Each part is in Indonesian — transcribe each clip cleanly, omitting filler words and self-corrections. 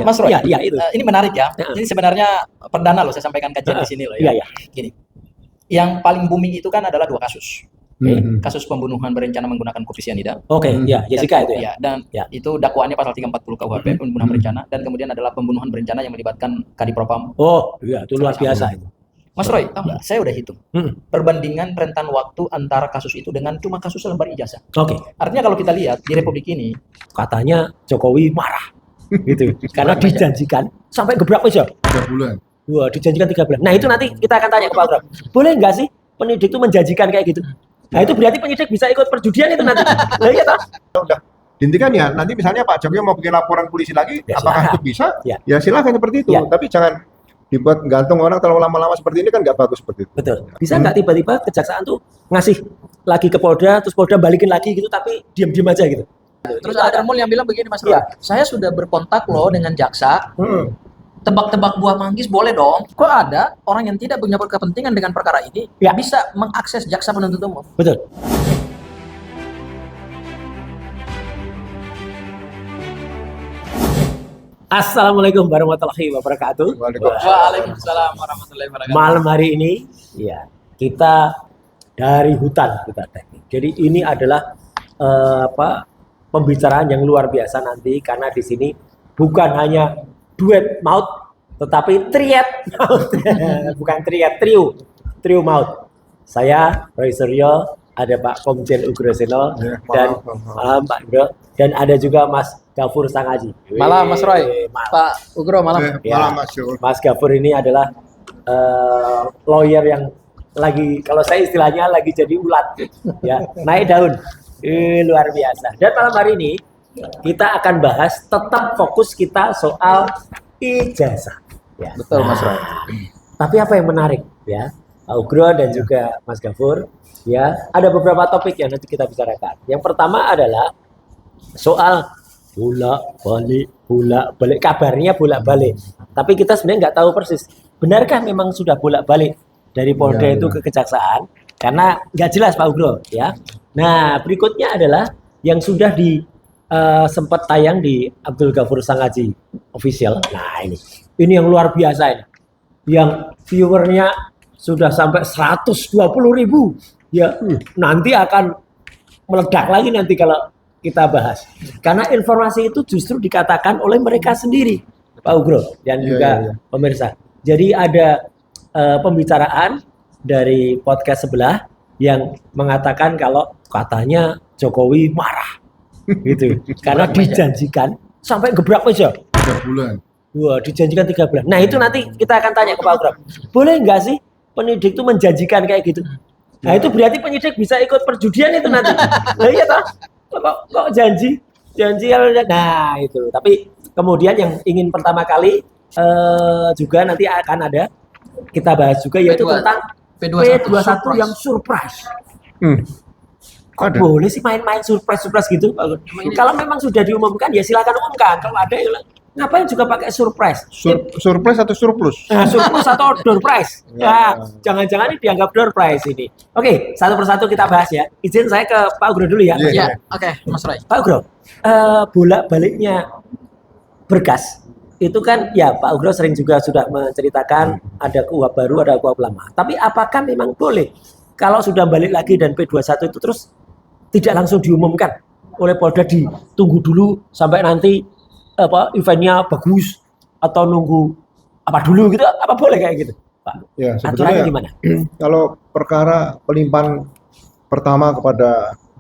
Mas Roy, Iya, itu. ini menarik ya. Heeh. Ini sebenarnya perdana loh saya sampaikan kajian di sini loh ya. Iya. Gini, yang paling booming itu kan adalah 2 kasus. Kasus pembunuhan berencana menggunakan kopi sianida. Oke, ya, Jessica itu ya. Ya, dan Ya. itu dakwaannya pasal 340 KUHP pembunuhan berencana, dan kemudian adalah pembunuhan berencana yang melibatkan Kadipropam. Oh, iya, itu luar biasa itu. Mas Roy, tahu nggak? Saya udah hitung perbandingan rentan waktu antara kasus itu dengan cuma kasus lembar ijazah. Oke, Artinya kalau kita lihat di Republik ini, katanya Jokowi marah gitu karena dijanjikan sampai gebrak aja. 3 bulan. Wah, dijanjikan 3 bulan. Nah, itu nanti kita akan tanya ke Pak Agro. Boleh nggak sih penyidik itu menjanjikan kayak gitu? Nah, itu berarti penyidik bisa ikut perjudian itu nanti. Nah, iya toh? Udah dihentikan ya. Nanti misalnya Pak Jokowi mau bikin laporan polisi lagi, Ya, apakah silakan. itu bisa? Ya. Ya silakan seperti itu. Ya. Tapi jangan dibuat gantung orang terlalu lama-lama seperti ini, kan nggak bagus seperti itu. Betul. Bisa nggak tiba-tiba kejaksaan tuh ngasih lagi ke Polda, terus Polda balikin lagi gitu, tapi diam-diam aja gitu. terus ada Darmul yang bilang begini, Mas Roy, Iya. saya sudah berkontak loh dengan jaksa, tebak-tebak buah manggis boleh dong. Kok ada orang yang tidak punya kepentingan dengan perkara ini Ya. bisa mengakses jaksa penuntut umum? Betul. Assalamualaikum warahmatullahi wabarakatuh. Waalaikumsalam warahmatullahi wabarakatuh. Malam hari ini, ya, kita dari hutan kita teknik. Jadi ini adalah pembicaraan yang luar biasa nanti, karena di sini bukan hanya duet maut, tetapi triet maut. Bukan triet, trio maut. Saya Roy Suryo, ada Pak Komjen Ugroseno, dan Pak Bro, dan ada juga Mas Gafur Sangaji. Malam Mas Roy, Malam. Pak Ugro malam. Ya. Malam Mas Yul. Mas Gafur ini adalah lawyer yang lagi, kalau saya istilahnya lagi jadi ulat, ya, naik daun. Luar biasa. Dan malam hari ini kita akan bahas, tetap fokus kita soal ijazah. Ya. Betul Mas Roy. Tapi apa yang menarik, ya, Pak Ugro dan juga Mas Gafur, ya, ada beberapa topik yang nanti kita bicarakan. Yang pertama adalah soal bolak-balik, kabarnya bolak-balik. Tapi kita sebenarnya nggak tahu persis. Benarkah memang sudah bolak-balik dari Polda itu ke kejaksaan? Karena nggak jelas Pak Ugro, ya. Nah, berikutnya adalah yang sudah sempat tayang di Abdul Ghafur Sangaji official. Nah, ini yang luar biasa ini. Yang viewernya sudah sampai 120.000. Ya, nanti akan meledak lagi nanti kalau kita bahas. Karena informasi itu justru dikatakan oleh mereka sendiri, Pak Ugro dan juga pemirsa. Jadi ada pembicaraan dari podcast sebelah yang mengatakan kalau katanya Jokowi marah gitu. Karena dijanjikan sampai gebrak aja. 3 bulan. Wah, dijanjikan 3 bulan. Nah, itu nanti kita akan tanya ke Pak Ugro. Boleh nggak sih penyidik itu menjanjikan kayak gitu? Nah, itu berarti penyidik bisa ikut perjudian itu nanti. Nah, iya toh? Kok janji nah itu. Tapi kemudian yang ingin pertama kali juga nanti akan ada kita bahas juga, yaitu tentang P21 yang surprise. Kok boleh sih main-main surprise gitu? Kalau memang sudah diumumkan ya silakan umumkan. Kalau ada yang ngapain juga pakai surprise? Surprise atau surplus? Nah, surplus atau door prize? Nah, jangan-jangan ini dianggap door prize ini. Oke, satu persatu kita bahas ya. Izin saya ke Pak Ugro dulu ya. Ya, oke, Mas Roy. Pak Ugro, bolak-baliknya berkas itu kan ya Pak Ugro sering juga sudah menceritakan ada KUHP baru, ada KUHP lama. Tapi apakah memang boleh kalau sudah balik lagi dan P21 itu terus tidak langsung diumumkan oleh Polda, ditunggu dulu sampai nanti eventnya bagus, atau nunggu apa dulu gitu? Apa boleh kayak gitu, Pak? Ya, Aturannya sebetulnya gimana? kalau perkara pelimpahan pertama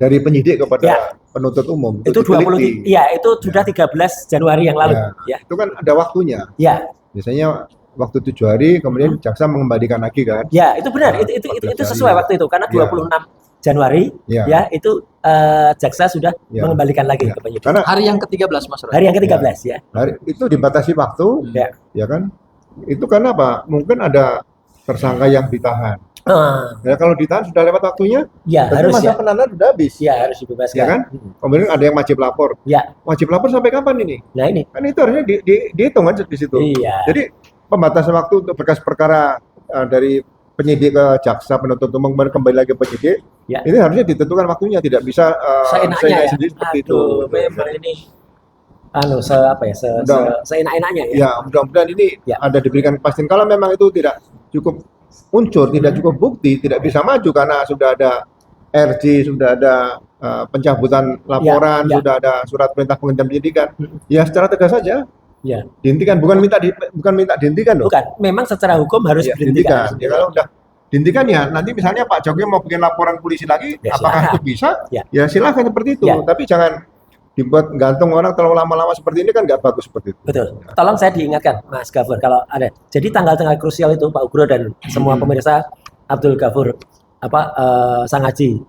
dari penyidik kepada penuntut umum Itu 20, ya itu sudah 13 Januari yang lalu. Ya. Itu kan ada waktunya. Ya. Biasanya waktu 7 hari, kemudian jaksa mengembalikan lagi kan. Ya, itu benar. Itu sesuai waktu itu karena 26 Januari ya itu jaksa sudah mengembalikan lagi ke penyidik. Karena Hari yang ke-13 Mas Roy. Hari yang ke-13 ya. Itu dibatasi waktu, ya kan? Itu karena apa? Mungkin ada tersangka yang ditahan. Ya kalau ditahan sudah lewat waktunya, ya harus masa penahanan sudah habis. Ya harus dibebaskan. Ya kan? Kemudian ada yang wajib lapor. Ya. Wajib lapor sampai kapan ini? Nah ini. Kan itu harusnya dihitung kan di situ. Iya. Jadi pembatasan waktu untuk berkas perkara dari penyidik ke jaksa penuntut umum kembali lagi ke penyidik, ini harusnya ditentukan waktunya, tidak bisa seenaknya sendiri seperti itu. Memang ini seenak-enaknya ya. Ya, mudah-mudahan ini ada diberikan kepastian. Kalau memang itu tidak cukup unsur, tidak cukup bukti, tidak bisa maju karena sudah ada RJ, sudah ada pencabutan laporan, sudah ada surat perintah penghentian penyidikan. Ya secara tegas saja. Ya. Dihentikan, bukan minta dihentikan loh. Bukan, memang secara hukum harus dihentikan. Ya, kalau udah dihentikan ya nanti misalnya Pak Jokowi mau bikin laporan polisi lagi, apakah itu bisa? Ya silakan seperti itu. Tapi jangan dibuat gantung orang terlalu lama-lama seperti ini, kan nggak bagus seperti itu. Betul. Tolong saya diingatkan, Mas Gafur, kalau ada. Jadi tanggal-tanggal krusial itu Pak Ugro dan semua pemirsa, Abdul Ghafur Sang Haji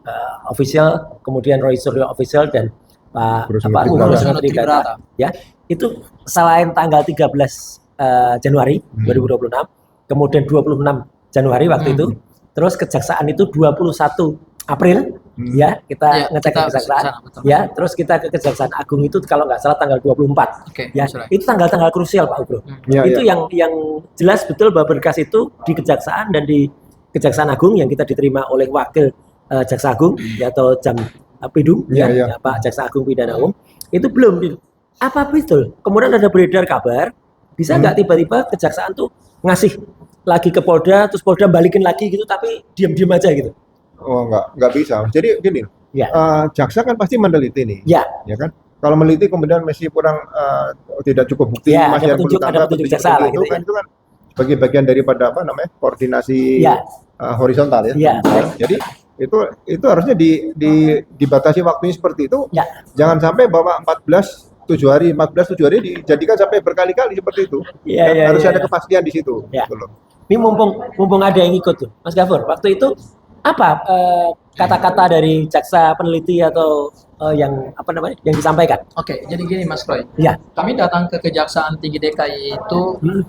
official, kemudian Roy Suryo official dan Pak Ugro Tribrata. Ya, itu selain tanggal 13 Januari 2026, kemudian 26 Januari waktu itu, terus kejaksaan itu 21 April. Ya, kita ngecek ke kejaksaan. Ya, terus kita ke Kejaksaan Agung itu kalau nggak salah tanggal 24. Ya, itu tanggal-tanggal krusial Pak Ugro. Itu yang jelas betul bahwa berkas itu di kejaksaan dan di Kejaksaan Agung yang kita diterima oleh wakil Jaksa Agung atau Jam Pidum Pak Jaksa Agung Pidana Umum itu belum apa betul. Kemudian ada beredar kabar, bisa nggak tiba-tiba kejaksaan tuh ngasih lagi ke Polda, terus Polda balikin lagi gitu, tapi diam-diam aja gitu. Oh, nggak bisa. Jadi gini, jaksa kan pasti meneliti nih, ya kan? Kalau meneliti kemudian masih kurang tidak cukup bukti, masih ada petunjuk jaksa lah, itu kan sebagai bagian daripada koordinasi horizontal ya. Jadi itu harusnya dibatasi waktunya seperti itu. Jangan sampai bahwa 7 hari dijadikan sampai berkali-kali seperti itu. Harus ada kepastian di situ. Ini mumpung ada yang ikut tuh, Mas Gafur. Waktu itu apa kata-kata dari jaksa peneliti atau yang disampaikan? Oke, jadi gini Mas Roy. Ya. Kami datang ke Kejaksaan Tinggi DKI itu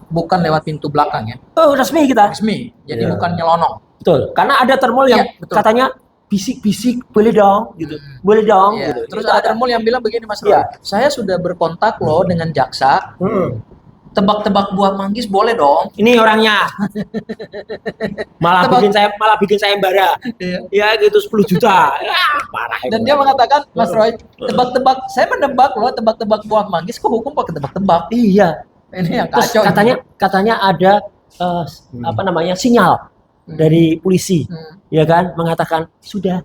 bukan lewat pintu belakang ya. Oh, resmi kita. Resmi. Jadi bukan nyelonong. Betul. Karena ada termol yang katanya bisik-bisik boleh dong gitu. Boleh dong gitu. Terus ada termol yang bilang begini Mas Roy. Saya sudah berkontak loh dengan jaksa. Tebak-tebak buah manggis boleh dong. Ini orangnya. malah bikin saya embara. Ya gitu 10 juta. Ya, parah. Dan dia mengatakan, Mas Roy, tebak-tebak, saya menebak loh tebak-tebak buah manggis, kok hukum pakai tebak-tebak. Iya. Ini yang kacau. Katanya ada sinyal dari polisi. Ya kan, mengatakan sudah.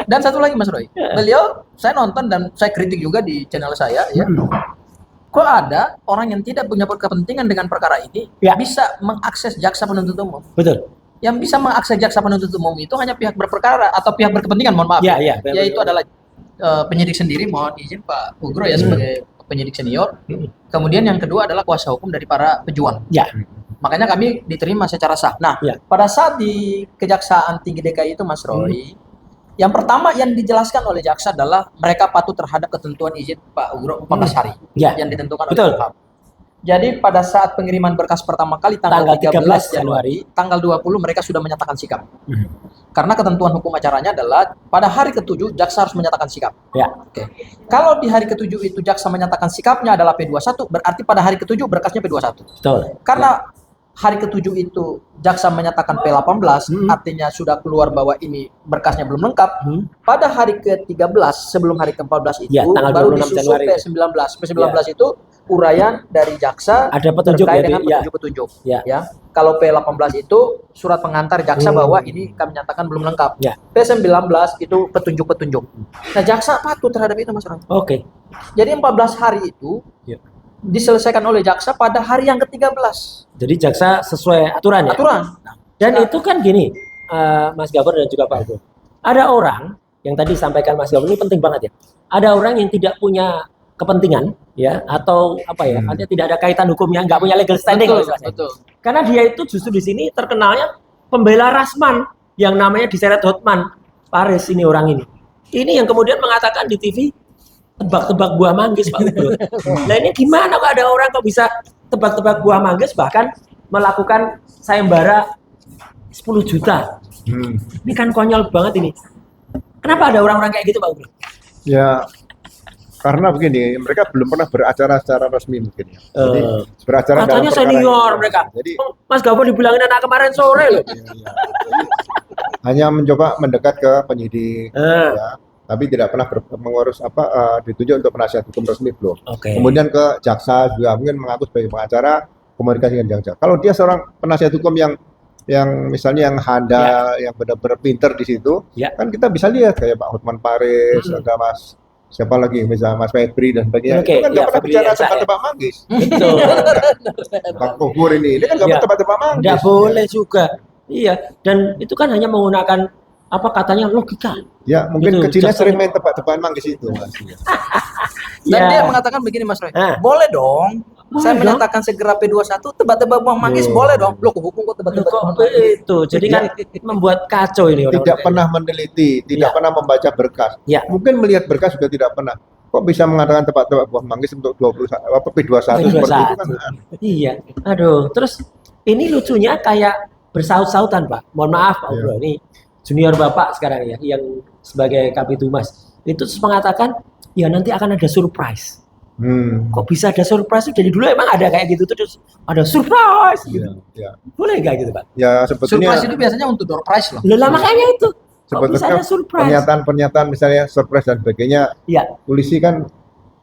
Dan satu lagi Mas Roy. Beliau saya nonton dan saya kritik juga di channel saya ya. Kok ada orang yang tidak punya kepentingan dengan perkara ini bisa mengakses jaksa penuntut umum? Betul. Yang bisa mengakses jaksa penuntut umum itu hanya pihak berperkara atau pihak berkepentingan, mohon maaf. Yaitu adalah penyidik sendiri, mohon izin Pak Ugro ya sebagai penyidik senior. Kemudian yang kedua adalah kuasa hukum dari para pejuang. Makanya kami diterima secara sah. Nah, pada saat di Kejaksaan Tinggi DKI itu Mas Roy, yang pertama yang dijelaskan oleh jaksa adalah mereka patuh terhadap ketentuan izin Pak Ugro 14 hari yang ditentukan oleh Kuhap. Jadi pada saat pengiriman berkas pertama kali tanggal 13 Januari, tanggal 20 mereka sudah menyatakan sikap. Karena ketentuan hukum acaranya adalah pada hari ke-7 jaksa harus menyatakan sikap. Kalau di hari ke-7 itu jaksa menyatakan sikapnya adalah P21, berarti pada hari ke-7 berkasnya P21. Betul. Karena hari ke-7 itu jaksa menyatakan P18, artinya sudah keluar bahwa ini berkasnya belum lengkap. Pada hari ke-13 sebelum hari ke-14 itu baru disusul P19. P19 itu uraian dari jaksa ada petunjuk terkait dengan petunjuk-petunjuk. Ya. Kalau P18 itu surat pengantar jaksa bahwa ini kami nyatakan belum lengkap. P19 itu petunjuk-petunjuk. Nah, jaksa patuh terhadap itu Mas Ron. Oke. Jadi 14 hari itu diselesaikan oleh jaksa pada hari yang ke-13. Jadi jaksa sesuai aturan ya? Aturan. Dan itu kan gini, Mas Gafur dan juga Pak Ugro. Ada orang yang tadi sampaikan Mas Gafur ini penting banget ya. Ada orang yang tidak punya kepentingan ya atau ada tidak ada kaitan hukumnya, nggak punya legal standing. Betul. Karena dia itu justru di sini terkenalnya pembela Rasman yang namanya diseret Hotman Paris ini orang ini. Ini yang kemudian mengatakan di TV tebak-tebak buah manggis Pak Ugro. Nah ini gimana kok ada orang kok bisa tebak-tebak buah manggis bahkan melakukan sayembara 10 juta. Ini kan konyol banget ini. Kenapa ada orang-orang kayak gitu Pak Ugro? Ya karena begini, mereka belum pernah beracara secara resmi mungkin ya. Jadi beracara katanya senior mereka. Jadi Mas Gafur dibilangin anak kemarin sore loh. Hanya mencoba mendekat ke penyidik ya. tapi tidak pernah mengurus ditunjuk untuk penasihat hukum resmi belum. Oke. Kemudian ke jaksa juga mungkin mengaku sebagai pengacara, komunikasi dengan jaksa. Kalau dia seorang penasihat hukum yang misalnya yang handal, yang benar-benar pinter di situ, kan kita bisa lihat kayak Pak Hotman Paris, ada Mas siapa lagi, misalnya Mas Febri dan sebagainya. Itu kan nggak pernah bicara tempat-tempat manggis. Betul. Pak Kukur ini kan nggak pernah tempat-tempat manggis. Nggak boleh juga. Iya, dan itu kan hanya menggunakan apa katanya logika. Ya, mungkin gitu, kecilnya sering main tebak-tebakan manggis itu, Mas. Dan dia mengatakan begini, Mas Roy. Boleh dong. Saya menyatakan segera P21, tebak-tebak buang manggis boleh dong. Loh, hukum kok tebak-tebak buang manggis. Itu. Jadi kan membuat kacau ini orang. Tidak pernah meneliti, tidak pernah membaca berkas. Mungkin melihat berkas juga tidak pernah. Kok bisa mengatakan tebak-tebak buang manggis untuk P21 seperti itu kan? Iya. Aduh, terus ini lucunya kayak bersaut-sautan, Pak. Mohon maaf, Pak Bro. Ini junior Bapak sekarang ya, yang sebagai Kapitumas. Itu terus mengatakan, ya nanti akan ada surprise. Kok bisa ada surprise? Dari dulu emang ada kayak gitu, terus ada surprise gitu. Boleh nggak gitu, Pak? Ya, sebetulnya surprise itu biasanya untuk door prize loh. Lah makanya itu. Sebetulnya pernyataan misalnya surprise dan sebagainya. Polisi kan,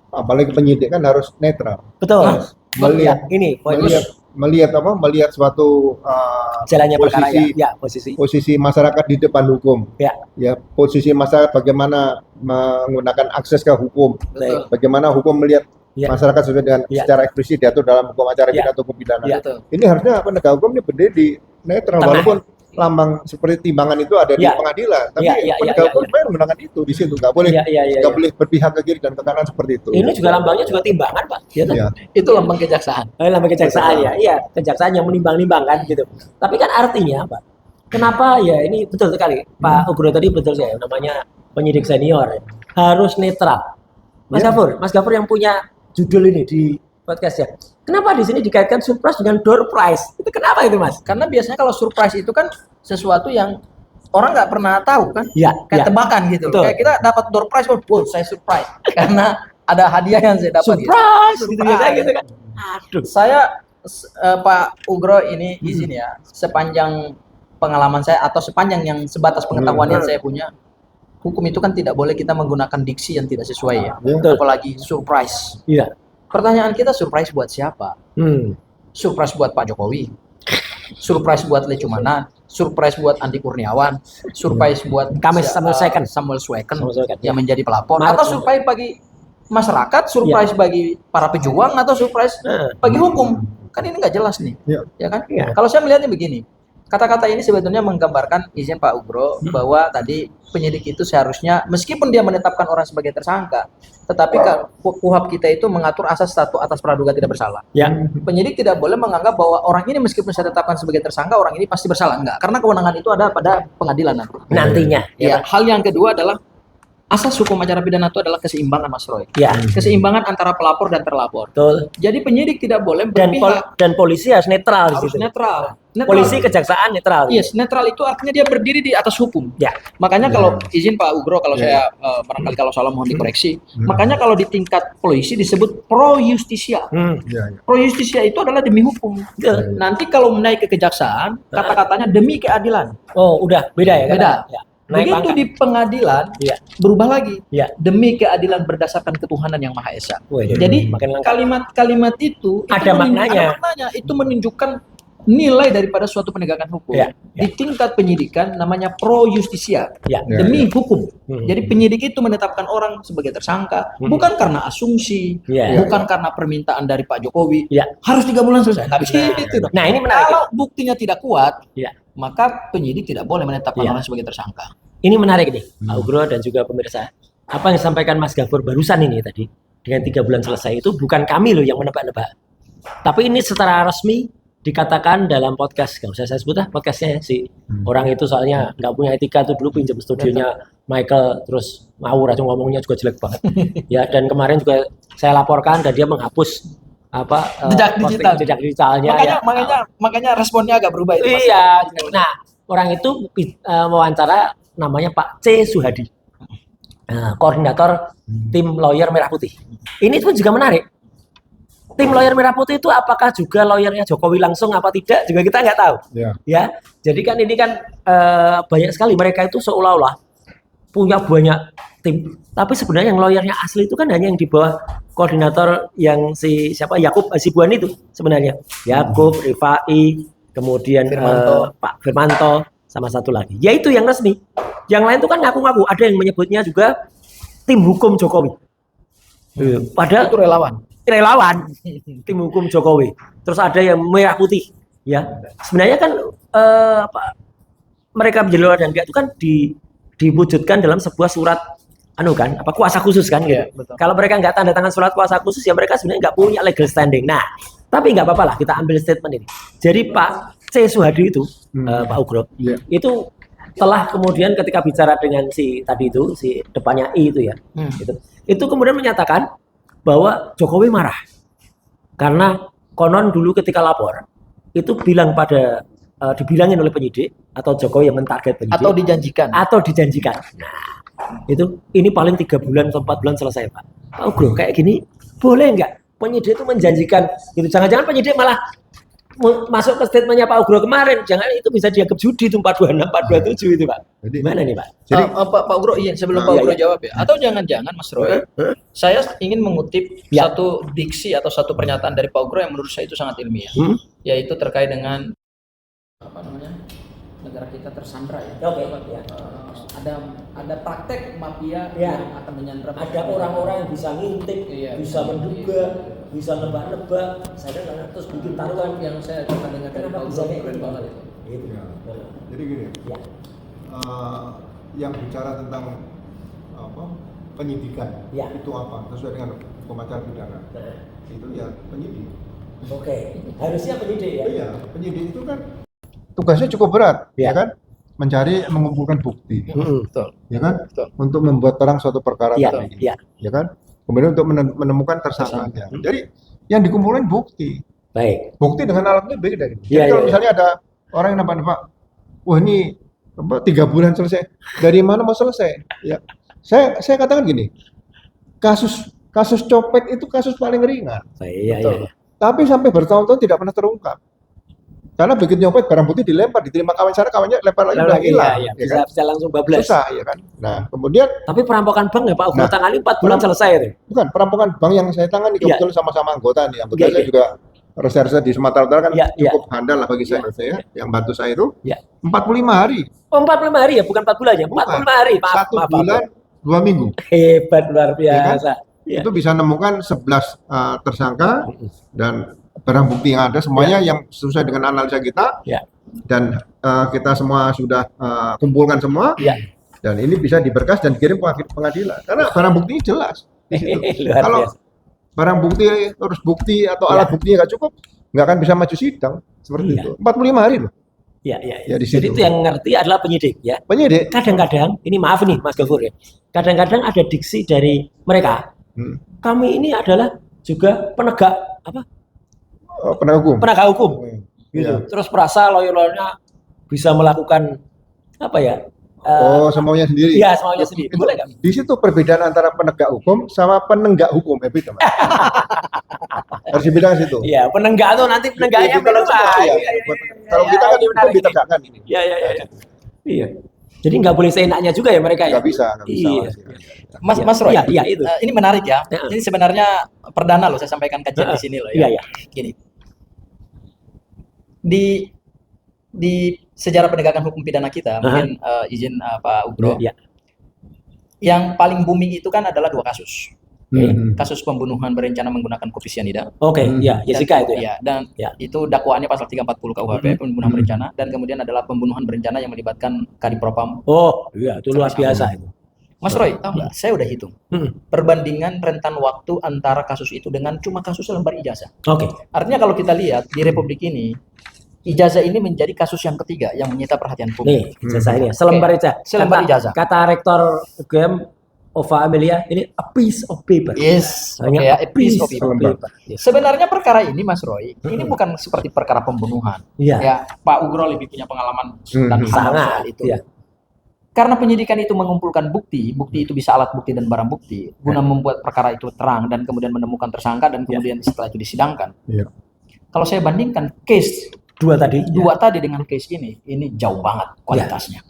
apalagi penyidik kan harus netral. Betul. Melihat suatu jalannya posisi masyarakat di depan hukum. Posisi masyarakat bagaimana menggunakan akses ke hukum. Bagaimana hukum melihat masyarakat sesuai dengan secara eksplisit diatur dalam hukum acara pidana atau hukum pidana. Ini harusnya penegak hukum ini berdiri di netral, walaupun lambang seperti timbangan itu ada di pengadilan, tapi penegak hukum sebenarnya menggunakan itu di situ, nggak boleh berpihak ke kiri dan ke kanan seperti itu. Ini juga lambangnya juga timbangan, Pak. Itu lambang kejaksaan. Lambang kejaksaan ya, iya kejaksaan yang menimbang-nimbangkan gitu. Tapi kan artinya, Pak, kenapa ya ini betul sekali, Pak Ugro tadi betul ya, namanya penyidik senior harus netral. Mas Gafur yang punya judul ini di podcast ya. Kenapa di sini dikaitkan surprise dengan door prize? Itu kenapa itu, Mas? Karena biasanya kalau surprise itu kan sesuatu yang orang nggak pernah tahu kan? Kayak tebakan gitu. Kayak kita dapat door prize, saya surprise karena ada hadiah yang saya dapat. Surprise gitu kan. Aduh. Saya Pak Ugro ini izin ya, sepanjang pengalaman saya atau sepanjang yang sebatas pengetahuan yang saya punya, hukum itu kan tidak boleh kita menggunakan diksi yang tidak sesuai ya. Apalagi surprise. Iya. Pertanyaan kita, surprise buat siapa? Surprise buat Pak Jokowi, surprise buat Lecumana, surprise buat Andi Kurniawan, surprise buat Samuel Sweken yang menjadi pelapor, atau surprise bagi masyarakat, surprise bagi para pejuang, atau surprise bagi hukum? Kan ini nggak jelas nih, ya kan? Kalau saya melihatnya begini, kata-kata ini sebetulnya menggambarkan, izin Pak Ugro, bahwa tadi penyidik itu seharusnya meskipun dia menetapkan orang sebagai tersangka, tetapi KUHP kita itu mengatur asas satu atas praduga tidak bersalah. Penyidik tidak boleh menganggap bahwa orang ini meskipun saya tetapkan sebagai tersangka, orang ini pasti bersalah. Enggak, karena kewenangan itu ada pada pengadilan nantinya. Hal yang kedua adalah asas hukum acara pidana itu adalah keseimbangan, Mas Roy. Keseimbangan antara pelapor dan terlapor. Betul. Jadi penyidik tidak boleh berpihak. Dan polisi harus netral. Harus netral. Polisi kejaksaan netral. Yes, netral itu artinya dia berdiri di atas hukum. Makanya kalau izin Pak Ugro, kalau saya barangkali kalau salah mohon dikoreksi. Makanya kalau di tingkat polisi disebut pro justisia. Pro justisia itu adalah demi hukum. Nanti kalau naik ke kejaksaan, kata-katanya demi keadilan. Oh, udah beda ya? Beda. Begitu di pengadilan berubah lagi demi keadilan berdasarkan ketuhanan yang Maha Esa. Jadi kalimat-kalimat itu ada maknanya. Itu menunjukkan nilai daripada suatu penegakan hukum. Di tingkat penyidikan namanya pro justisia, demi hukum. Jadi penyidik itu menetapkan orang sebagai tersangka bukan karena asumsi, bukan karena permintaan dari Pak Jokowi. Harus 3 bulan selesai. Nggak bisa itu. Nah, ini menarik. Kalau buktinya tidak kuat, maka penyidik tidak boleh menetapkan orang sebagai tersangka. Ini menarik nih, Pak Ugro dan juga pemirsa. Apa yang disampaikan Mas Gafur barusan ini tadi, dengan 3 bulan selesai itu bukan kami loh yang menebak-nebak. Tapi ini secara resmi dikatakan dalam podcast, nggak usah saya sebut podcastnya si orang itu soalnya nggak punya etika tuh, dulu pinjam studionya Michael terus ngawur aja ngomongnya juga jelek banget. Dan kemarin juga saya laporkan dan dia menghapus jejak digitalnya. Makanya responnya agak berubah itu. Nah, orang itu wawancara namanya Pak C. Suhadi, koordinator tim lawyer Merah Putih. Ini pun juga menarik. Tim lawyer Merah Putih itu apakah juga lawyernya Jokowi langsung apa tidak juga kita nggak tahu. Jadi kan ini kan banyak sekali mereka itu seolah-olah punya banyak tim, tapi sebenarnya yang lawyernya asli itu kan hanya yang di bawah koordinator yang siapa Yakub Hasibuan itu sebenarnya. Yakub, Rifai, kemudian Pak Firmanto, sama satu lagi. Yaitu yang resmi. Yang lain itu kan ngaku-ngaku. Ada yang menyebutnya juga tim hukum Jokowi. Padahal itu relawan. Tim hukum Jokowi. Terus ada yang merah putih. Ya, sebenarnya kan mereka menjadi lawyer dan enggak itu kan diwujudkan dalam sebuah surat kuasa khusus kan gitu. Betul. Kalau mereka nggak tanda tangan surat kuasa khusus ya mereka sebenarnya nggak punya legal standing. Nah, tapi nggak apa-apa lah kita ambil statement ini. Jadi Pak C. Suhadi itu Pak Ugro itu telah kemudian ketika bicara dengan si depannya I itu ya, itu kemudian menyatakan bahwa Jokowi marah karena konon dulu ketika lapor itu dibilangin oleh penyidik atau Jokowi yang mentarget penyidik atau dijanjikan. Nah, ini paling 3 bulan atau 4 bulan selesai Pak. Pak Ugro kayak gini boleh nggak penyidik itu menjanjikan gitu? Jangan-jangan penyidik malah masuk ke statementnya Pak Ugro kemarin, jangan itu bisa dianggap judi itu 426, 427 itu Pak. Gimana nih Pak? Jadi Pak Ugro sebelum Pak Ugro jawab ya. Atau jangan-jangan Mas Roy, saya ingin mengutip satu diksi atau satu pernyataan dari Pak Ugro yang menurut saya itu sangat ilmiah, yaitu terkait dengan negara kita tersandra ya. Ada praktek mafia yang akan menyandra. Ada orang-orang yang bisa ngintip, bisa menduga, bisa nebak-nebak, terus bikin taruhan yang saya pernah dengar dari Pak Ugro keren banget itu. Jadi gini, yang bicara tentang penyidikan itu apa sesuai dengan hukum acara pidana itu ya penyidik. Harusnya penyidik ya. Iya, penyidik itu kan tugasnya cukup berat, ya kan? Mengumpulkan bukti, Betul. ya kan? Betul. Untuk membuat terang suatu perkara tadi, ya kan? Kemudian untuk menemukan tersangkanya. Jadi yang dikumpulkan bukti. Baik. Bukti dengan alatnya beda. Jadi kalau misalnya ada orang yang nampak, wah ini 3 bulan selesai. Dari mana mau selesai? Ya, saya katakan gini, kasus copet itu kasus paling ringan. Iya. Tapi sampai bertahun-tahun tidak pernah terungkap. Karena begitu nyopet barang bukti dilempar, diterima kawan sana, kawannya lempar lagi udah hilang. Iya. Bisa langsung bablas. Susah, ya kan. Nah, kemudian tapi perampokan bank ya Pak Ugro tangani 4 bulan selesai itu. Bukan, perampokan bank yang saya tangani kebetulan sama-sama anggota nih. Anggota saya juga reserse di Sumatera Utara kan cukup handal lah bagi saya. Yang bantu saya itu 45 hari. Oh, 45 hari ya, bukan 4 bulan ya. 45 hari, Pak. 1 bulan 2 minggu. Hebat, luar biasa. Ya kan? Itu bisa nemukan 11 tersangka dan barang bukti yang ada semuanya yang sesuai dengan analisa kita dan kita semua sudah kumpulkan semua dan ini bisa diberkas dan dikirim ke pengadilan karena barang bukti jelas di situ. Kalau barang bukti terus bukti atau alat buktinya nggak cukup nggak akan bisa maju sidang seperti itu. 45 hari loh. Jadi itu yang ngerti adalah penyidik ya. Penyidik. Kadang-kadang ini maaf nih Mas Gafur ya. Kadang-kadang ada diksi dari mereka. Kami ini adalah juga penegak hukum. Gitu. Terus perasa lawyer-lawyernya bisa melakukan semaunya sendiri. Iya, semaunya sendiri. Boleh nggak? Di situ perbedaan antara penegak hukum sama penenggak hukum beda, Mas. Harus dibilang situ. Iya, penenggak tuh nanti penenggaknya Kalau kita kan hukum ditegakkan ini. Iya. Jadi nggak boleh seenaknya juga ya mereka ya. Nggak bisa. Mas Roy, itu. Ini menarik ya. Ini sebenarnya perdana loh saya sampaikan kajian di sini loh ya. Gini. Di sejarah penegakan hukum pidana kita, mungkin izin Pak Ugro. Yang paling booming itu kan adalah 2 kasus. Kasus pembunuhan berencana menggunakan kopi sianida. Jessica itu ya. Dan itu dakwaannya pasal 340 KUHP pembunuhan berencana dan kemudian adalah pembunuhan berencana yang melibatkan Kadipropam. Itu luar biasa itu. Mas Roy, tahu nggak? Saya udah hitung perbandingan rentan waktu antara kasus itu dengan cuma kasus lembar ijazah. Artinya kalau kita lihat di Republik ini, ijazah ini menjadi kasus yang ketiga yang menyita perhatian publik. Ijazah ini, selembar ijazah. Kata Rektor UGM Ova Amelia, ini a piece of paper. A piece of paper. Sebenarnya perkara ini, Mas Roy, ini bukan seperti perkara pembunuhan. Ya, Pak Ugro lebih punya pengalaman dan soal itu. Karena penyidikan itu mengumpulkan bukti itu bisa alat bukti dan barang bukti, guna membuat perkara itu terang dan kemudian menemukan tersangka dan kemudian setelah itu disidangkan. Kalau saya bandingkan case dua tadi dengan case ini jauh banget kualitasnya.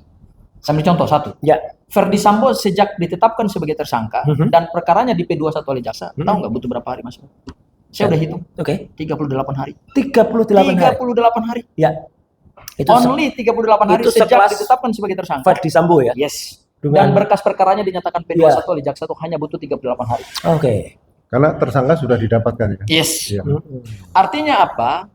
Sambil contoh satu. Ya. Verdi Sambo sejak ditetapkan sebagai tersangka dan perkaranya di P21 oleh jaksa, tahu nggak butuh berapa hari Mas? Saya udah hitung. Oke. 38 hari. 38 hari. 38 hari. Ya. Itu Only 38 hari itu sejak sekelas ditetapkan sebagai tersangka. Verdi Sambo ya. Yes. Dengan- Dan berkas perkaranya dinyatakan P21 oleh jaksa itu hanya butuh 38 hari. Oke. Karena tersangka sudah didapatkan ya. Yes. Iya. Artinya apa?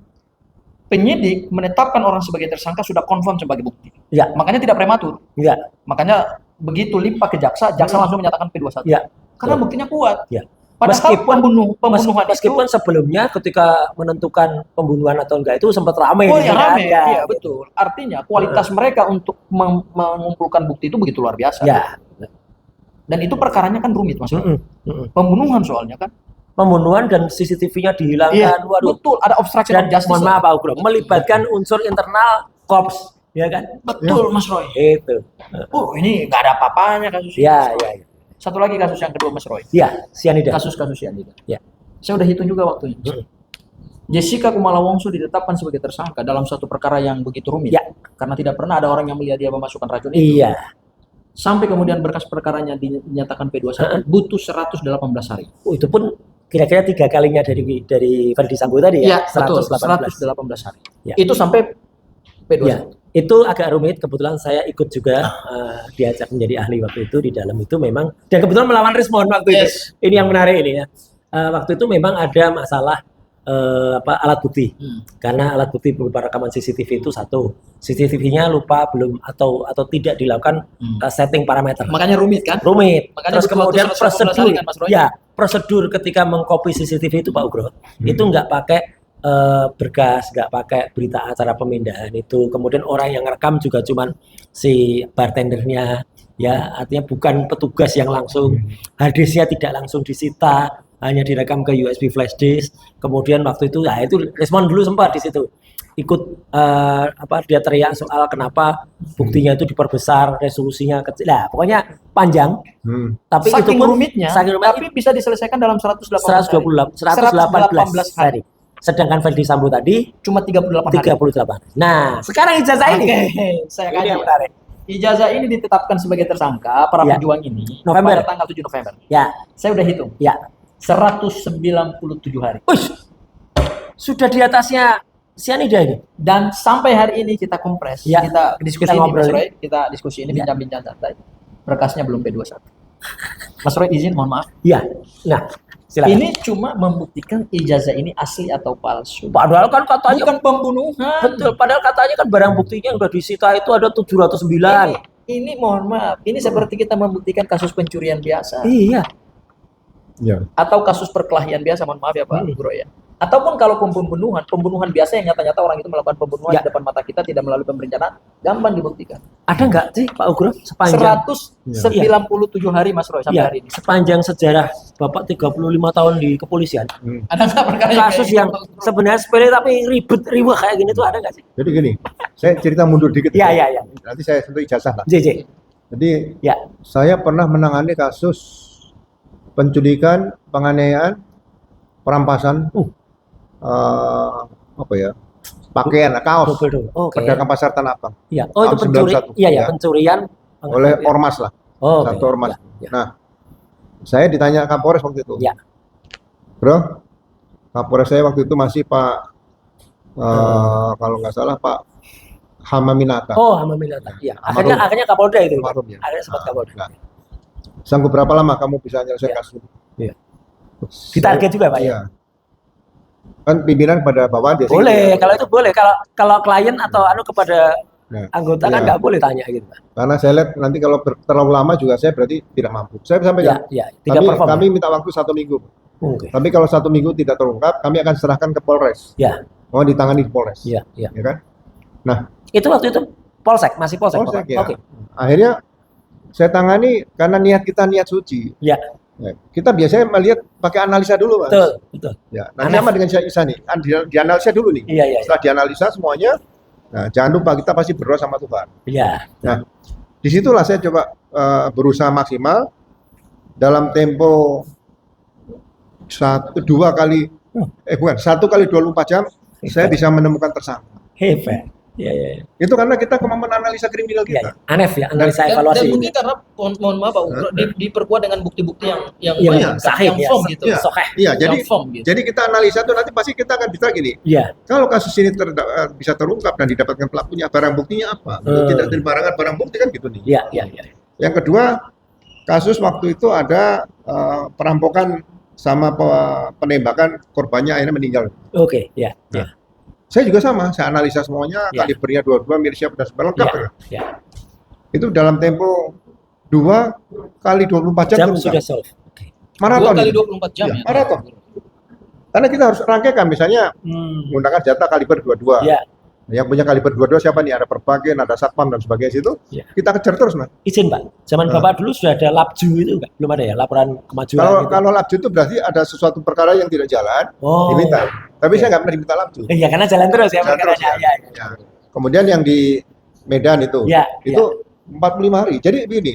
Penyidik menetapkan orang sebagai tersangka sudah confirm sebagai bukti. Ya. Makanya tidak prematur. Ya. Makanya begitu limpah ke jaksa, jaksa langsung menyatakan P21. Ya. Karena buktinya kuat. Ya. Padahal pembunuhan meskipun itu, sebelumnya ketika menentukan pembunuhan atau enggak itu sempat ramai oh gitu ya kan. rame, iya betul. Artinya kualitas mereka untuk mengumpulkan bukti itu begitu luar biasa. Ya. Dan itu perkaranya kan rumit Mas. Mm-mm. Mm-mm. Pembunuhan soalnya kan. Pembunuhan dan CCTV-nya dihilangkan. Iya, Waduh. betul. Ada obstruction Dan of justice. mohon maaf Pak Ugro, melibatkan unsur internal korps, ya kan? Betul Mas Roy. Itu. Ini nggak ada apa-apanya kasus ini. Ya, ya, ya. Satu lagi kasus yang kedua Mas Roy. Ya, sianida. Kasus-kasus cyanida. Ya. Saya udah hitung juga waktunya. Jessica Kumala Wongso ditetapkan sebagai tersangka dalam suatu perkara yang begitu rumit. Ya. Karena tidak pernah ada orang yang melihat dia memasukkan racun itu. Iya. Sampai kemudian berkas perkaranya dinyatakan P21 butuh 118 hari. Itu pun kira-kira 3 kalinya dari Verdi Sambo tadi ya. Iya, betul. 118 hari. Ya. Itu sampai P21. Ya. Itu agak rumit, kebetulan saya ikut juga diajak menjadi ahli waktu itu di dalam itu memang, dan kebetulan melawan Rismon waktu itu. Ini yang menarik ini ya. Waktu itu memang ada masalah alat bukti, karena alat bukti berupa rekaman CCTV itu satu, CCTV-nya lupa belum atau tidak dilakukan setting parameter. Makanya rumit kan? Rumit. Makanya Terus kemudian 118 prosedur, hari kan, Mas Roy? ya prosedur ketika mengcopy CCTV itu Pak Ugro, itu nggak pakai berkas, nggak pakai berita acara pemindahan itu. Kemudian orang yang rekam juga cuman si bartendernya, ya artinya bukan petugas yang langsung, harddisknya tidak langsung disita, hanya direkam ke USB flash disk. Kemudian waktu itu, ya itu Rismon dulu sempat di situ ikut dia teriak soal kenapa buktinya itu diperbesar, resolusinya kecil. Nah, pokoknya panjang. Tapi saking itu pun rumitnya, saking tapi bisa diselesaikan dalam 118 118 hari. Sedangkan Verdi Sambo tadi cuma 38 hari. 38. Nah, sekarang ijazah ini. Saya Ini kaji. yang menarik. Ijazah ini ditetapkan sebagai tersangka para Ya. pejuang ini November. pada tanggal 7 November. Ya, Saya udah hitung. ya. 197 hari. Uish, sudah di atasnya sianida ini. Dan sampai hari ini kita kompres, Ya. kita diskusi Kita ini, ngobrol Mas ini. Roy, kita diskusi ini Ya. bincang-bincang santai. Berkasnya belum P21. Mas Roy izin, mohon maaf. Ya. Nah, silakan. Ini cuma membuktikan ijazah ini asli atau palsu. Padahal kan katanya Bukan pembunuhan. betul, padahal katanya kan barang buktinya yang udah disita itu ada 709. Ini mohon maaf, ini seperti kita membuktikan kasus pencurian biasa Iya. Ya. atau kasus perkelahian biasa, mohon maaf ya Pak Guru ya. Ataupun kalau pembunuhan biasa yang nyata-nyata orang itu melakukan pembunuhan Ya. di depan mata kita tidak melalui perencanaan, gampang dibuktikan. Ada nggak sih Pak Ugro sepanjang 197 hari Mas Roy sampai ya, hari ini. sepanjang sejarah Bapak 35 tahun di kepolisian, Ada nggak perkara kasus yang sebenarnya sepele tapi ribet riwah kayak gini tuh ada nggak sih? Jadi gini, saya cerita mundur dikit. Iya, iya, iya. Nanti saya sentuh ijazah lah. JJ. Jadi Ya. saya pernah menangani kasus penculikan, penganiayaan, perampasan, pakaian, kaos, Double. Oke. pedagang pasar Tanah Abang Iya. Oh, itu tahun pencuri. 91. Iya, ya, Ya. pencurian oleh ormas lah, Oh, satu oke. ormas. Ya, ya. Nah, saya ditanya Kapolres waktu itu, Ya. Bro, Kapolres saya waktu itu masih Pak, kalau nggak salah Pak Hamaminata. Oh, Hamaminata. Iya. Almarhum. Akhirnya Kapolda itu. Almarhum, ya. Akhirnya sempat Kapolda. Nah, sanggup berapa lama kamu bisa nyelesaikan Ya. kasus ini? Iya. Ditarget juga Pak ya? Iya. Kan pimpinan pada bawahan dia. Boleh, kalau itu boleh. Kalau klien atau kepada Nah, anggota kan iya. nggak boleh tanya gitu Pak. Karena saya lihat nanti kalau terlalu lama juga saya berarti tidak mampu. Saya Iya, sampaikan, iya. Tidak perform. kami minta waktu 1 minggu. Oke. Tapi kalau 1 minggu tidak terungkap, kami akan serahkan ke Polres. Ya, Mau ditangani di Polres. iya, iya. Ya kan? Nah, Itu waktu itu Polsek, masih Polsek. Polsek, Bapak? ya. Oke. Akhirnya saya tangani karena niat kita niat suci. Ya, Ya, kita biasanya melihat pakai analisa dulu, Mas. betul, betul. Ya, nanti sama dengan saya Isa nih. Dianalisa dulu nih. Iya, iya. Setelah dianalisa semuanya, nah jangan lupa kita pasti berdoa sama Tuhan. Iya. Nah, disitulah saya coba berusaha maksimal dalam tempo 1 kali 24 jam saya bisa menemukan tersangka. Hebat. Itu karena kita kemampuan analisa kriminal Ya, kita. ANEF ya, analisa Dan evaluasi. mungkin karena mohon maaf Pak Ugro, diperkuat dengan bukti-bukti yang Iya, sahih yang ya, firm gitu. Iya. sahih. Iya, jadi Yang firm gitu. jadi kita analisa tuh nanti pasti kita akan bisa gini. Iya. Kalau kasus ini bisa terungkap dan didapatkan pelakunya, barang buktinya apa? Tidak terbarangan barang bukti kan gitu nih. Iya. Yang kedua, kasus waktu itu ada perampokan sama penembakan, korbannya akhirnya meninggal. Oke, ya. Saya juga sama, saya analisa semuanya, kalibernya 22, mirip dan sebagainya lengkap. Ya. Itu dalam tempo 2 kali 24 jam Sudah solve. Oke. maraton. 2 kali itu. 24 jam ya. Maraton. Karena kita harus rangkaikan, misalnya menggunakan senjata kaliber 22. Ya. Yang punya kaliber 22 siapa nih? Ada Perbakin, ada Satpam dan sebagainya situ. Ya. Kita kejar terus, Mas. Izin Pak, zaman Bapak dulu sudah ada labju itu enggak? Belum ada ya laporan kemajuan gitu? Kalau labju itu berarti ada sesuatu perkara yang tidak jalan, diminta. Tapi saya nggak pernah diminta labju. Iya, karena jalan terus ya Jalan terus, perkaranya. ya. Kemudian yang di Medan itu, itu 45 hari. Jadi begini,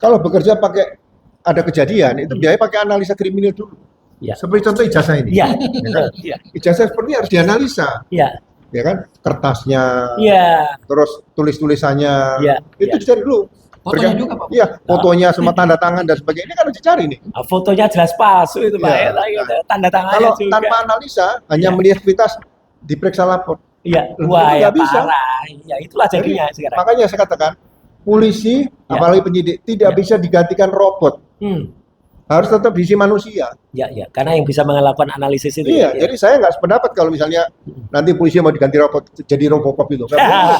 kalau bekerja pakai ada kejadian, itu biaya pakai analisa kriminal dulu. Ya. Seperti contoh ijazah ini. Iya. Ya kan? Ijazah seperti harus dianalisa. Iya. Ya kan? Kertasnya, Iya. terus tulis-tulisannya, Iya. itu dicari dulu. Fotonya juga Pak. Iya, fotonya semua tanda tangan dan sebagainya. Ini kan harus dicari nih. Fotonya jelas palsu itu Pak. Iya. Tanda tangannya Kalau juga. tanpa analisa, hanya melihat kualitas, diperiksa lapor. Iya, Itu wah ya nggak bisa. parah. Ya itulah jadinya Jadi, sekarang. makanya saya katakan, polisi, apalagi penyidik, tidak bisa digantikan robot. Harus tetap diisi manusia. Ya, karena yang bisa melakukan analisis itu. Iya, jadi saya nggak sependapat kalau misalnya nanti polisi mau diganti robot, jadi Robocop itu. Nggak boleh.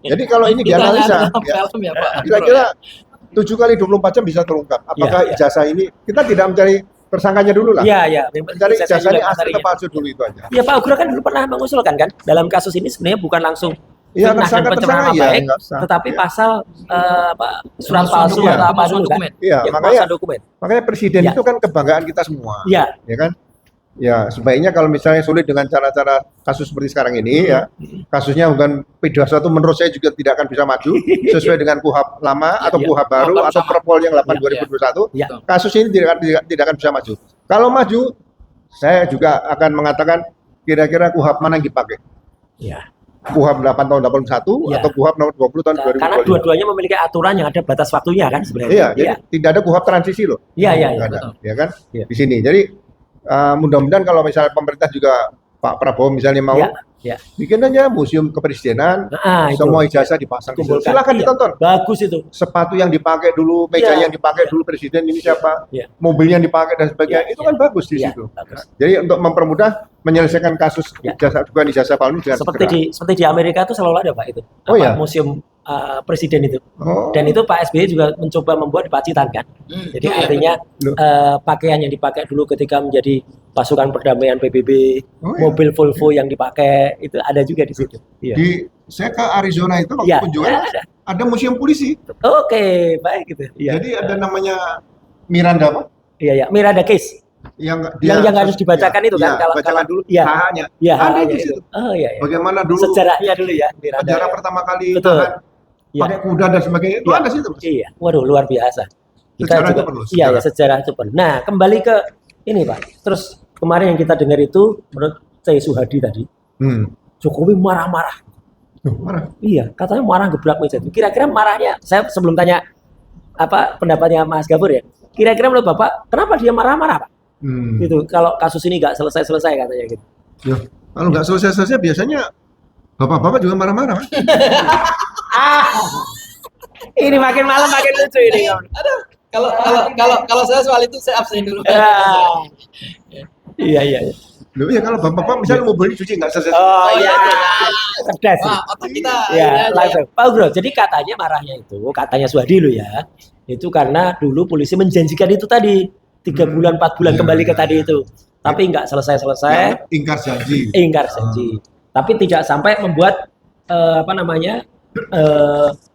Jadi kalau ini dianalisa, Film ya Pak. kira-kira 7 kali 24 jam bisa terungkap. Apakah ijazah ini, kita tidak mencari tersangkanya dulu lah. Iya. Mencari ijazah ini asli atau palsu dulu itu aja. Ya Pak Ugro kan dulu pernah mengusulkan kan, dalam kasus ini sebenarnya bukan langsung Iya, fitnah dan pencemaran nama baik, tetapi pasal surat palsu atau apa dulu kan? Iya, makanya dokumen. Makanya presiden itu kan kebanggaan kita semua. Iya. Ya kan? Ya, sebaiknya kalau misalnya sulit dengan cara-cara kasus seperti sekarang ini ya, kasusnya bukan P21 menurut saya juga tidak akan bisa maju sesuai dengan KUHP lama atau KUHP baru atau Perpol yang 8 2021. Kasus ini tidak akan bisa maju. Kalau maju, saya juga akan mengatakan kira-kira KUHP mana yang dipakai. Iya. KUHP 8 tahun 81 atau KUHP nomor 20 tahun 2025. Karena dua-duanya memiliki aturan yang ada batas waktunya kan sebenarnya. Iya, jadi tidak ada KUHP transisi loh. Iya. Ya kan? Di sini. Jadi mudah-mudahan kalau misalnya pemerintah juga Pak Prabowo misalnya mau bikin aja museum kepresidenan, semua ijazah dipasang di situ. Silakan ditonton. Bagus itu. Sepatu yang dipakai dulu, meja yang dipakai dulu presiden ini siapa, mobil yang dipakai dan sebagainya, itu kan bagus di situ. Jadi untuk mempermudah menyelesaikan kasus ijazah bukan ijazah palsu dengan seperti di Amerika itu selalu ada Pak itu. Museum presiden itu. Dan itu Pak SBY juga mencoba membuat di Pacitan kan. Jadi artinya pakaian yang dipakai dulu ketika menjadi pasukan perdamaian PBB, mobil Volvo yang dipakai itu ada juga di situ. Saya ke Arizona itu waktu kunjungan ada museum polisi. Oke, baik gitu. Jadi ada namanya Miranda apa? Iya, Miranda case. Yang harus dibacakan itu kan kalau bacakan dulu hanya ada di situ. Bagaimana dulu sejarahnya dulu ya Miranda. Sejarah pertama kali tahan pakai kuda dan sebagainya itu ada situ. Iya, waduh luar biasa. Sejarah itu perlu. Iya, sejarah itu perlu. Nah, kembali ke ini Pak. Terus kemarin yang kita dengar itu menurut C. Suhadi tadi, Jokowi marah-marah. Marah? Iya, katanya marah gebrak meja itu. Kira-kira marahnya, saya sebelum tanya apa pendapatnya Mas Gafur ya. Kira-kira menurut Bapak, kenapa dia marah-marah Pak? Gitu. Kalau kasus ini nggak selesai-selesai katanya gitu. Ya, kalau nggak selesai-selesai biasanya bapak-bapak juga marah-marah. Ini makin malam makin lucu ini. Aduh, kalau saya soal itu saya absen dulu. Iya. Loh ya kalau bapak-bapak misalnya mau beli cuci nggak selesai. Oh iya. Cerdas. Otak kita. Ya, langsung. Pak Ugro, jadi katanya marahnya itu, katanya Suhadi lo ya, itu karena dulu polisi menjanjikan itu tadi 3 bulan 4 bulan kembali ke tadi itu, tapi nggak selesai. Ingkar janji. Tapi tidak sampai membuat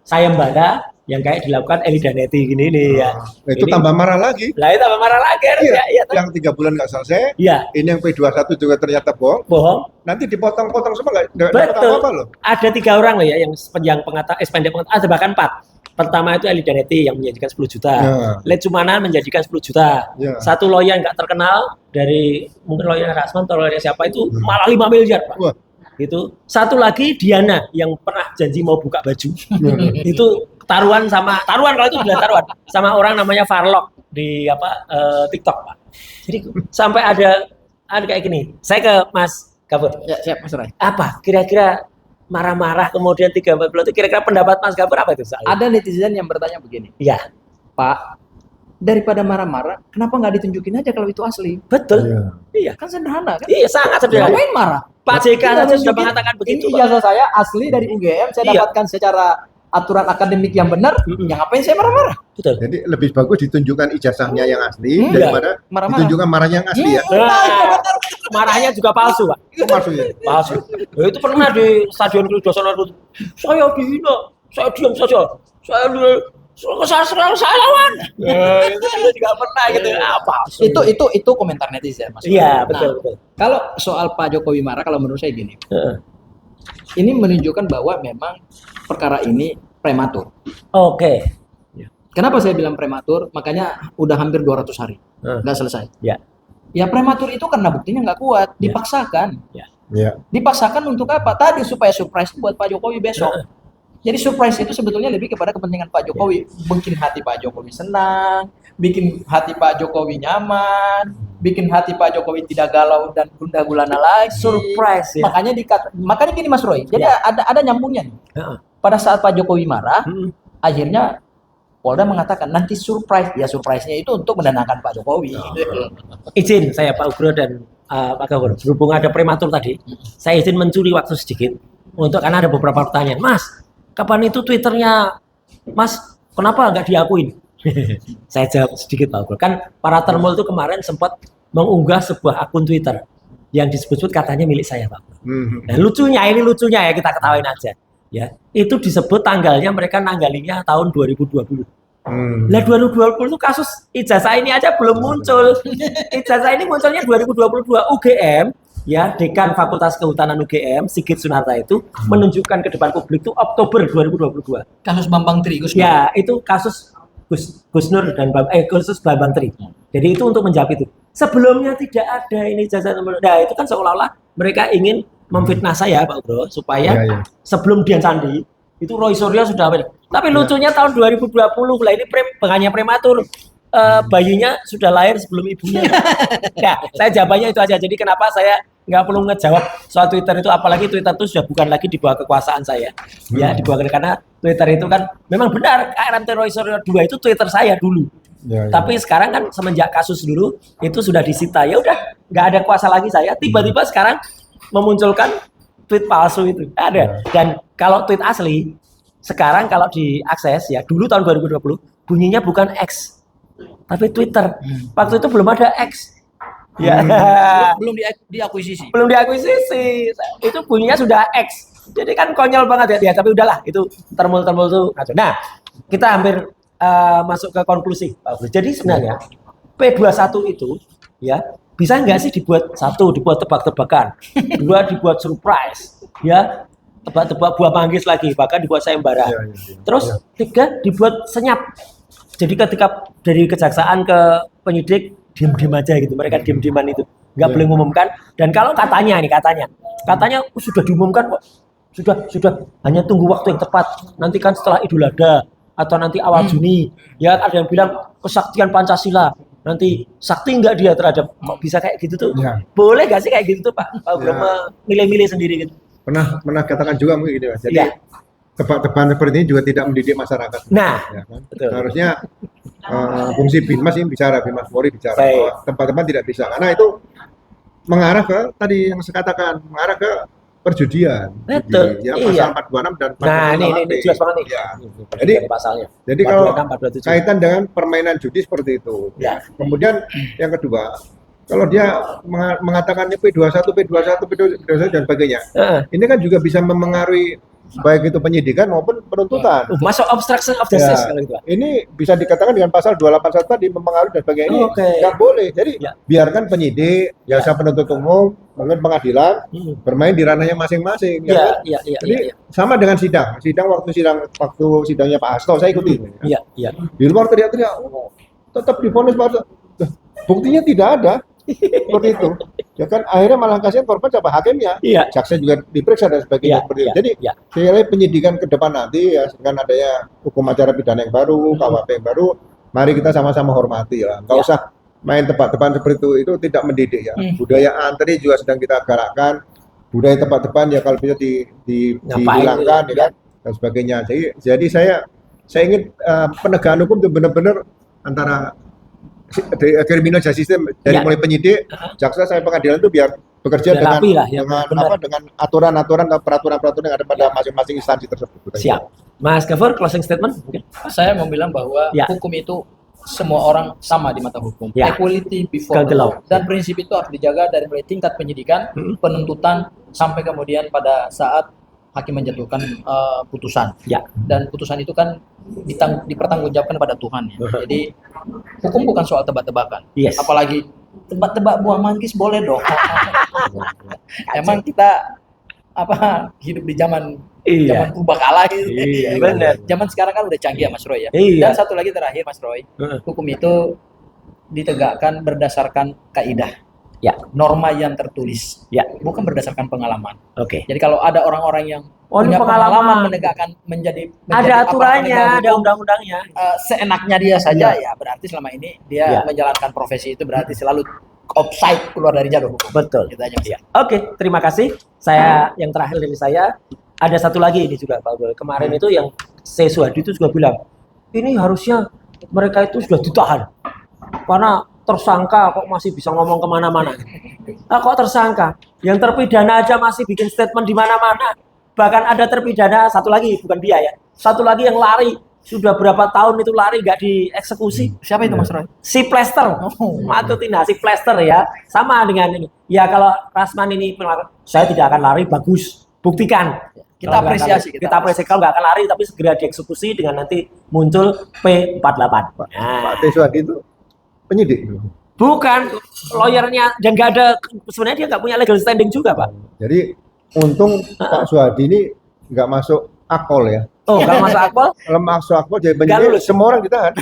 sayembara yang kayak dilakukan Eli Daneti gini nih ya. Itu tambah marah lagi. Lah itu tambah marah lagi ya. Yang 3 bulan nggak selesai. Iya. Ini yang P21 juga ternyata bohong. Nanti dipotong-potong semua nggak dapat apa-apa loh. Ada 3 orang loh ya yang sepanjang pendek ada bahkan 4. Pertama itu Eli Daneti yang menjanjikan 10 juta. Lecumanan menjanjikan 10 juta. Satu lawyer nggak terkenal dari mungkin lawyer Rasman atau lawyer siapa itu malah 5 miliar Pak. Wah. Gitu. Satu lagi Diana yang pernah janji mau buka baju. Itu taruhan kalau itu bilang taruhan sama orang namanya Farlock di TikTok, Pak. Jadi sampai ada kayak gini. Saya ke Mas Gafur. Ya, siap Mas Roy. Apa kira-kira marah-marah kemudian 3-4 bulan itu kira-kira pendapat Mas Gafur apa itu soal? Ada netizen yang bertanya begini. Iya. Pak, daripada marah-marah, kenapa nggak ditunjukin aja kalau itu asli? Betul. Iya. Kan sederhana kan? Iya, sangat sederhana. Ngapain marah? Pak JK saja sudah tunjukin, mengatakan begitu. Ini ijazah saya asli dari UGM, saya Iya. dapatkan secara aturan akademik yang benar. Yang ngapain saya marah-marah? Betul. Jadi lebih bagus ditunjukkan ijazahnya yang asli daripada Marah-marah. ditunjukkan marahnya yang asli ya. Nah, marahnya juga palsu, Pak. Itu maksudnya. Palsu. Ya, itu pernah di Stadion Kriodosono itu. Saya dihina, saya diam saja. Saya lawan. Itu juga pernah gitu. Apa? Itu komentar netizen Mas. Iya, Nah, betul. kalau soal Pak Jokowi marah, kalau menurut saya gini. Ini menunjukkan bahwa memang perkara ini prematur. Oke. Kenapa saya bilang prematur? Makanya udah hampir 200 hari nggak selesai. Ya. Ya prematur itu karena buktinya nggak kuat, dipaksakan. Ya. Dipaksakan untuk apa? Tadi supaya surprise buat Pak Jokowi besok. Jadi surprise itu sebetulnya lebih kepada kepentingan Pak Jokowi, bikin hati Pak Jokowi senang, bikin hati Pak Jokowi nyaman, bikin hati Pak Jokowi tidak galau dan gundah gulana lagi. Surprise ya. Makanya gini Mas Roy. Jadi ada nyambungnya nih. Pada saat Pak Jokowi marah, akhirnya Polda mengatakan nanti surprise. Ya surprise-nya itu untuk menenangkan Pak Jokowi. Izin saya Pak Ugro dan Pak Gafur, berhubung ada prematur tadi, saya izin mencuri waktu sedikit karena ada beberapa pertanyaan. Mas, kapan itu Twitternya Mas, kenapa nggak diakuin? Saya jawab sedikit Pak Ugro. Kan para termul itu kemarin sempat mengunggah sebuah akun Twitter yang disebut katanya milik saya Pak Ugro. Nah lucunya ya kita ketawain aja. Ya, itu disebut tanggalnya mereka nanggalinya tahun 2020. Lah 2020 itu kasus ijazah ini aja belum muncul. Ijazah ini munculnya 2022 UGM, ya Dekan Fakultas Kehutanan UGM Sigit Sunarta itu menunjukkan ke depan publik itu Oktober 2022. Kasus Bambang Tri, Gus Nur. Ya, itu kasus Gus Nur dan kasus Bambang Tri. Jadi itu untuk menjawab itu. Sebelumnya tidak ada ini ijazah. Nah, itu kan seolah-olah mereka ingin memfitnah saya Pak Bro supaya sebelum Dian Sandi itu Roy Suryo sudah tapi lucunya tahun 2020 lah ini bukannya prematur, bayinya sudah lahir sebelum ibunya. Ya, saya jawabannya itu aja. Jadi kenapa saya nggak perlu ngejawab soal Twitter itu, apalagi Twitter itu sudah bukan lagi di bawah kekuasaan saya. Ya, di bawah, karena Twitter itu kan memang benar KRMT Roy Suryo 2 itu Twitter saya dulu. Tapi sekarang kan semenjak kasus dulu itu sudah disita. Ya udah, nggak ada kuasa lagi saya. Tiba-tiba sekarang memunculkan tweet palsu itu ada. Dan kalau tweet asli sekarang kalau diakses ya dulu tahun 2020 bunyinya bukan X tapi Twitter. Waktu itu belum ada X. Ya. Belum diakuisisi. Belum diakuisisi. Itu bunyinya sudah X. Jadi kan konyol banget ya, tapi udahlah itu termul tuh. Nah, kita hampir masuk ke konklusi, Pak Bro. Jadi sebenarnya P21 itu ya bisa nggak sih dibuat dibuat tebak-tebakan, 2 dibuat surprise, ya tebak-tebak buah manggis lagi, bahkan dibuat sayembara. Terus 3 dibuat senyap. Jadi ketika dari kejaksaan ke penyidik diam-diam aja gitu, mereka diam-diaman itu, nggak boleh mengumumkan. Dan kalau katanya sudah diumumkan kok, sudah hanya tunggu waktu yang tepat. Nanti kan setelah Idul Adha atau nanti awal Juni, ya ada yang bilang kesaktian Pancasila. Nanti sakti nggak dia terhadap, kok bisa kayak gitu tuh? Boleh nggak sih kayak gitu tuh Pak? Pak Ugro milih-milih sendiri gitu. Pernah katakan juga mungkin gitu. Jadi tebak-tebakan seperti ini juga tidak mendidik masyarakat. Nah, ya kan? betul. Harusnya fungsi Binmas ini bicara, Binmas Polri bicara bahwa tempat-tempat tidak bisa, karena itu mengarah ke tadi yang saya katakan, mengarah ke perjudian. Betul. Ya, pasal 426 dan 428. Nah, ini jelas banget nih. Ya. Jadi pasalnya. Jadi kalau kaitan dengan permainan judi seperti itu. Ya. Kemudian yang kedua, kalau dia mengatakannya P21 dan sebagainya, ini kan juga bisa memengaruhi baik itu penyidikan maupun penuntutan. Masuk obstruction of justice kalau gitu. Ini bisa dikatakan dengan pasal 281 tadi mempengaruhi dan sebagainya. Ini nggak boleh. Jadi biarkan penyidik, jaksa penuntut umum, mungkin pengadilan bermain di ranahnya masing-masing. Jadi sama dengan sidang waktu sidangnya Pak Hasto saya ikuti. Di luar teriak-teriak, tetap divonis Pak Hasto. Buktinya tidak ada. Seperti itu. Ya kan akhirnya malah kasihan korban siapa hakimnya. Iya. Jaksa juga diperiksa dan sebagainya. Seperti itu. Jadi saya kira penyidikan ke depan nanti ya dengan adanya hukum acara pidana yang baru, KUHP yang baru, mari kita sama-sama hormati ya. Enggak usah main tebak-tebakan seperti itu tidak mendidik ya. Budaya antri juga sedang kita galakkan. Budaya tebak-tebakan ya kalau bisa dihilangkan ya kan dan sebagainya. Jadi saya ingin penegakan hukum itu benar-benar antara criminal justice system dari mulai penyidik, jaksa sampai pengadilan itu biar bekerja dengan aturan-aturan atau peraturan-peraturan yang ada pada masing-masing instansi tersebut. Siap. Mas Gafur, closing statement mungkin. Saya mau bilang bahwa hukum itu semua orang sama di mata hukum. Equality before the law. Dan prinsip itu harus dijaga dari mulai tingkat penyidikan, penuntutan sampai kemudian pada saat hakim menjatuhkan putusan. Dan putusan itu kan dipertanggungjawabkan pada Tuhan ya. Jadi hukum bukan soal tebak-tebakan. Apalagi tebak-tebak buah manggis boleh dong. Emang kita hidup di zaman purba kala gitu. Benar. Zaman sekarang kan udah canggih ya Mas Roy ya. Dan satu lagi terakhir Mas Roy, hukum itu ditegakkan berdasarkan kaidah. Norma yang tertulis. Bukan berdasarkan pengalaman. Jadi kalau ada orang-orang yang punya pengalaman menegakkan menjadi ada aturannya, ada undang-undangnya. Seenaknya dia saja ya berarti selama ini dia menjalankan profesi itu berarti selalu offside, keluar dari jalur hukum. Betul. Gitu aja. Oke, terima kasih. Saya yang terakhir dari saya ada satu lagi ini juga Pak Bro. Kemarin itu yang Suhadi itu juga bilang ini harusnya mereka itu sudah ditahan karena tersangka kok masih bisa ngomong kemana-mana. Kok tersangka? Yang terpidana aja masih bikin statement di mana-mana. Bahkan ada terpidana satu lagi, bukan dia ya. Satu lagi yang lari sudah berapa tahun itu lari nggak dieksekusi. Siapa itu Mas Roy? Si Plester. Matutina, si Plester ya. Sama dengan ini. Ya kalau Rasman ini saya tidak akan lari, bagus. Buktikan. Kita apresiasi. Kita apresiasi kalau nggak akan lari tapi segera dieksekusi dengan nanti muncul P48. Pak Suhadi itu penyidik. Bukan, lawyernya dan nggak ada, sebenarnya dia nggak punya legal standing juga Pak. Jadi untung Pak Suhadi ini nggak masuk akpol ya. Oh, nggak masuk akpol? Kalau masuk akpol jadi penyidik semua orang ditahan.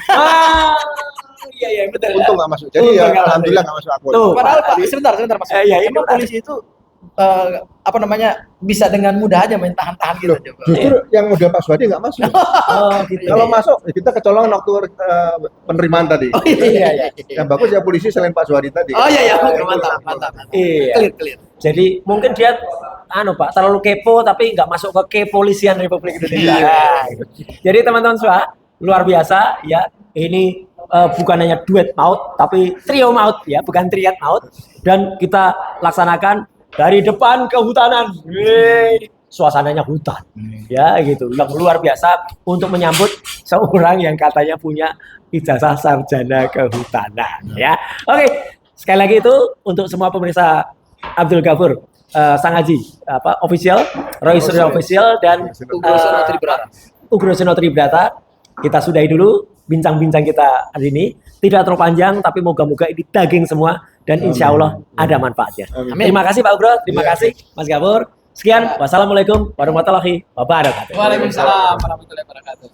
Iya betul. Untung nggak masuk. Jadi ya alhamdulillah nggak masuk akpol. Padahal Pak, sebentar Mas. Emang polisi itu bisa dengan mudah aja main tahan-tahan gitu. Justru yang model Pak Suhadi nggak masuk. Gitu. Kalau masuk kita kecolongan waktu penerimaan tadi. Yang bagus ya polisi selain Pak Suhadi tadi. Mantap. Clear. Jadi mungkin dia Pak terlalu kepo tapi nggak masuk ke kepolisian Republik Indonesia. Jadi teman-teman semua luar biasa ya. Ini bukan hanya duet maut tapi trio maut ya, bukan triad maut. Dan kita laksanakan dari depan kehutanan. Suasananya hutan. Ya gitu. Yang luar biasa untuk menyambut seorang yang katanya punya ijazah sarjana kehutanan ya. Oke, sekali lagi itu untuk semua pemirsa Abdul Ghafur Sang Haji official, Roy Suryo official dan Ugro Seno Tribrata. Kita sudahi dulu bincang-bincang kita hari ini. Tidak terlalu panjang tapi moga-moga ini daging semua dan insya Allah ada manfaatnya. Terima kasih Pak Ugro, terima kasih Mas Ghafur. Sekian, wassalamualaikum warahmatullahi wabarakatuh. Waalaikumsalam warahmatullahi wabarakatuh.